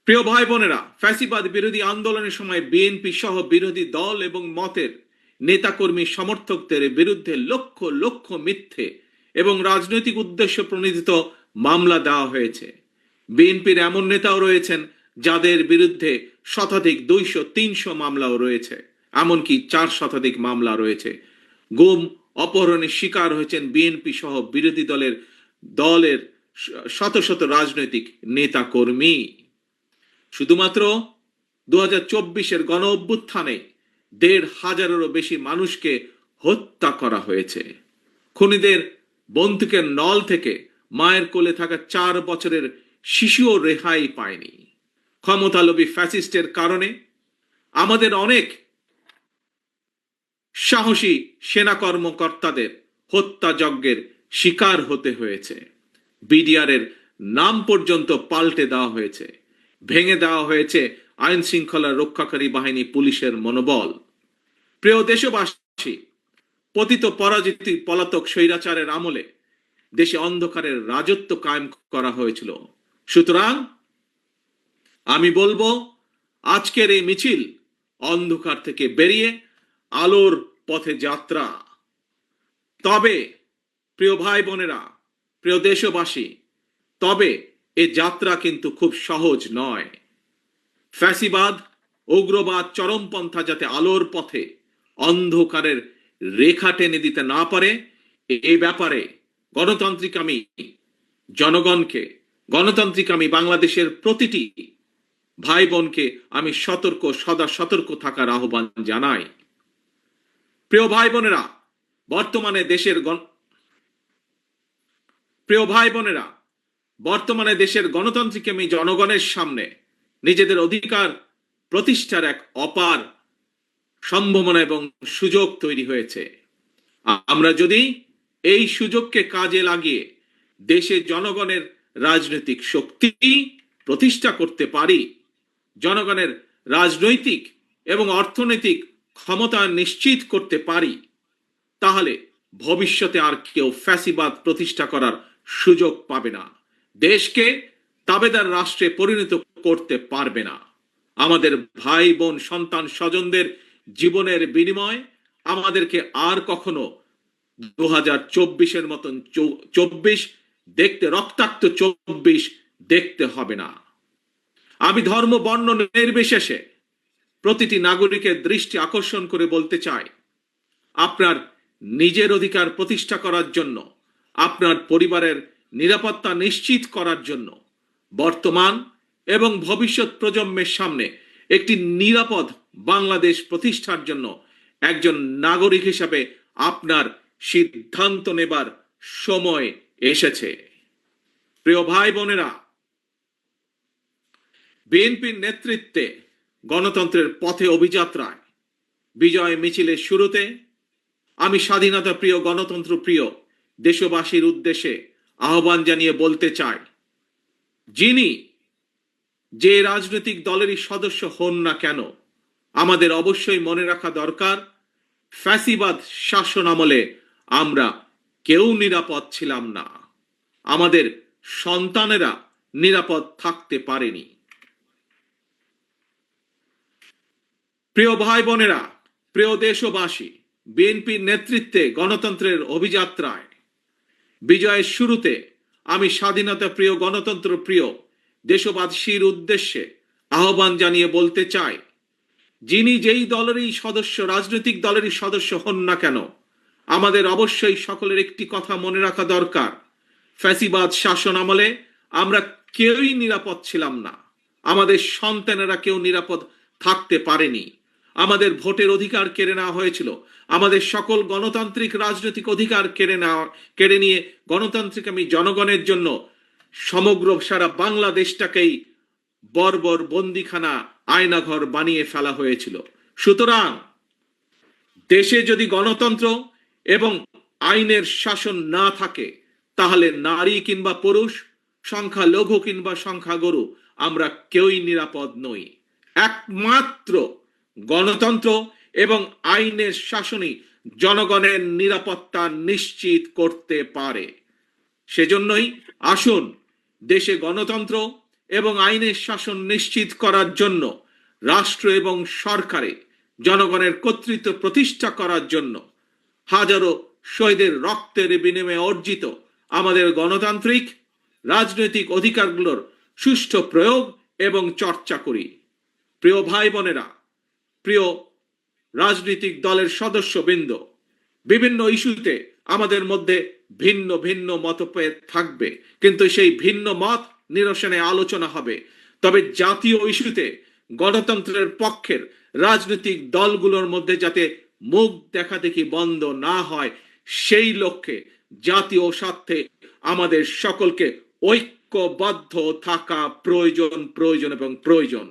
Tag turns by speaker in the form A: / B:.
A: প্রিয় ভাই বোনেরা, ফ্যাসিবাদ বিরোধী আন্দোলনের সময় বিএনপি সহ বিরোধী দল এবং মতের নেতাকর্মী সমর্থকদের বিরুদ্ধে লক্ষ লক্ষ মিথ্যে এবং রাজনৈতিক উদ্দেশ্য প্রণোদিত মামলা দেওয়া হয়েছে। বিএনপির এমন নেতাও রয়েছেন যাদের বিরুদ্ধে শতাধিক 200-300 মামলাও রয়েছে, এমনকি 4 শতাধিক মামলা রয়েছে। গুম, অপহরণের শিকার হয়েছেন বিএনপি সহ বিরোধী দলের শত শত রাজনৈতিক নেতাকর্মী। শুধুমাত্র 2024-এর গণ অভ্যুত্থানে 1,500-এরও বেশি মানুষকে হত্যা করা হয়েছে। খুনিদের বন্দুকের নল থেকে মায়ের কোলে থাকা 4 বছরের শিশুও রেহাই পায়নি। ক্ষমতালোভী ফ্যাসিস্টের কারণে আমাদের অনেক সাহসী সেনা কর্মকর্তাদের হত্যাযজ্ঞের শিকার হতে হয়েছে। বিডিআরের নাম পর্যন্ত পাল্টে দেওয়া হয়েছে, ভেঙে দেওয়া হয়েছে আইন শৃঙ্খলা রক্ষাকারী বাহিনী পুলিশের মনোবল। প্রিয় দেশবাসী, পতিত পরাজিত পলাতক স্বৈরাচারের আমলে দেশে অন্ধকারের রাজত্ব কায়েম করা হয়েছিল। সুতরাং আমি বলবো, আজকের এই মিছিল অন্ধকার থেকে বেরিয়ে আলোর পথে যাত্রা। তবে প্রিয় ভাই বোনেরা, প্রিয় দেশবাসী, তবে এ যাত্রা কিন্তু খুব সহজ নয়। ফ্যাসিবাদ, উগ্রবাদ, চরমপন্থা যাতে আলোর পথে অন্ধকারের রেখা টেনে দিতে না পারে, এই ব্যাপারে গণতান্ত্রিক আমি জনগণকে, গণতান্ত্রিক আমি বাংলাদেশের প্রতিটি ভাই বোনকে আমি সদা সতর্ক থাকার আহ্বান জানাই। প্রিয় ভাই বোনেরা, বর্তমানে দেশের গণতান্ত্রিক আমি জনগণের সামনে নিজেদের অধিকার প্রতিষ্ঠার এক অপার সম্ভাবনা এবং সুযোগ তৈরি হয়েছে। আমরা যদি এই সুযোগকে কাজে লাগিয়ে দেশে জনগণের রাজনৈতিক শক্তি প্রতিষ্ঠা করতে পারি, জনগণের রাজনৈতিক এবং অর্থনৈতিক ক্ষমতা নিশ্চিত করতে পারি, তাহলে ভবিষ্যতে আর কেউ ফ্যাসিবাদ প্রতিষ্ঠা করার সুযোগ পাবে না, দেশকে তাবেদার রাষ্ট্রে পরিণত করতে পারবে না। আমাদের ভাই বোন, সন্তান, স্বজনদের জীবনের বিনিময় আমাদেরকে আর কখনো 2024-এর মতন 24 দেখতে, রক্তাক্ত 24 দেখতে হবে না। আমি ধর্ম বর্ণ নির্বিশেষে প্রতিটি নাগরিকের দৃষ্টি আকর্ষণ করে বলতে চাই, আপনার নিজের অধিকার প্রতিষ্ঠা করার জন্য, আপনার পরিবারের নিরাপত্তা নিশ্চিত করার জন্য, বর্তমান এবং ভবিষ্যৎ প্রজন্মের সামনে একটি নিরাপদ বাংলাদেশ প্রতিষ্ঠার জন্য একজন নাগরিক হিসাবে আপনার সিদ্ধান্ত নেবার সময় এসেছে। প্রিয় ভাই বোনেরা, বিএনপির নেতৃত্বে গণতন্ত্রের পথে অভিযাত্রায় বিজয় মিছিলের শুরুতে আমি স্বাধীনতা প্রিয়, গণতন্ত্র প্রিয় দেশবাসীর উদ্দেশ্যে আহ্বান জানিয়ে বলতে চাই, যিনি যে রাজনৈতিক দলেরই সদস্য হন না কেন, আমাদের অবশ্যই মনে রাখা দরকার, ফ্যাসিবাদ শাসন আমলে আমরা কেউ নিরাপদ ছিলাম না, আমাদের সন্তানেরা নিরাপদ থাকতে পারেনি। প্রিয় ভাই বোনেরা, প্রিয় দেশবাসী, বিএনপির নেতৃত্বে গণতন্ত্রের অভিযাত্রায় বিজয়ের শুরুতে আমি স্বাধীনতা প্রিয়, গণতন্ত্র প্রিয় দেশবাসীর উদ্দেশ্যে আহ্বান জানিয়ে বলতে চাই, যিনি যেই দলেরই সদস্য, রাজনৈতিক দলেরই সদস্য হন না কেন, আমাদের অবশ্যই সকলের একটি কথা মনে রাখা দরকার, ফ্যাসিবাদ শাসন আমলে আমরা কেউই নিরাপদ ছিলাম না, আমাদের সন্তানেরা কেউ নিরাপদ থাকতে পারেনি, আমাদের ভোটের অধিকার কেড়ে নেওয়া হয়েছিল, আমাদের সকল গণতান্ত্রিক রাজনৈতিক অধিকার কেড়ে নিয়ে গণতান্ত্রিক আমি জনগণের জন্য সমগ্র সারা বাংলাদেশটাকেই বর্বর বন্দিখানা, আয়নাঘর বানিয়ে ফেলা হয়েছিল। সুতরাং দেশে যদি গণতন্ত্র এবং আইনের শাসন না থাকে, তাহলে নারী কিংবা পুরুষ, সংখ্যালঘু কিংবা সংখ্যাগুরু, আমরা কেউই নিরাপদ নই। একমাত্র গণতন্ত্র এবং আইনের শাসনই জনগণের নিরাপত্তা নিশ্চিত করতে পারে। সেজন্যই আসুন দেশে গণতন্ত্র এবং আইনের শাসন নিশ্চিত করার জন্য রাষ্ট্র এবং সরকারে জনগণের কর্তৃত্ব প্রতিষ্ঠা করার জন্য হাজারো শহীদের রক্তের বিনিময়ে অর্জিত আমাদের গণতান্ত্রিক রাজনৈতিক অধিকারগুলোর সুষ্ঠু প্রয়োগ এবং চর্চা করি। প্রিয় ভাই বোনেরা, প্রিয় রাজনৈতিক দলের সদস্যবৃন্দ, বিভিন্ন ইস্যুতে আমাদের মধ্যে ভিন্ন ভিন্ন মতভেদ থাকবে, কিন্তু সেই ভিন্ন মত নিরসনে আলোচনা হবে। তবে জাতীয় ইস্যুতে গণতন্ত্রের পক্ষের রাজনৈতিক দলগুলোর মধ্যে যাতে মুখ দেখাদেখি বন্ধ না হয়, সেই লক্ষ্যে জাতীয় স্বার্থে আমাদের সকলকে ঐক্যবদ্ধ থাকা প্রয়োজন এবং প্রয়োজন।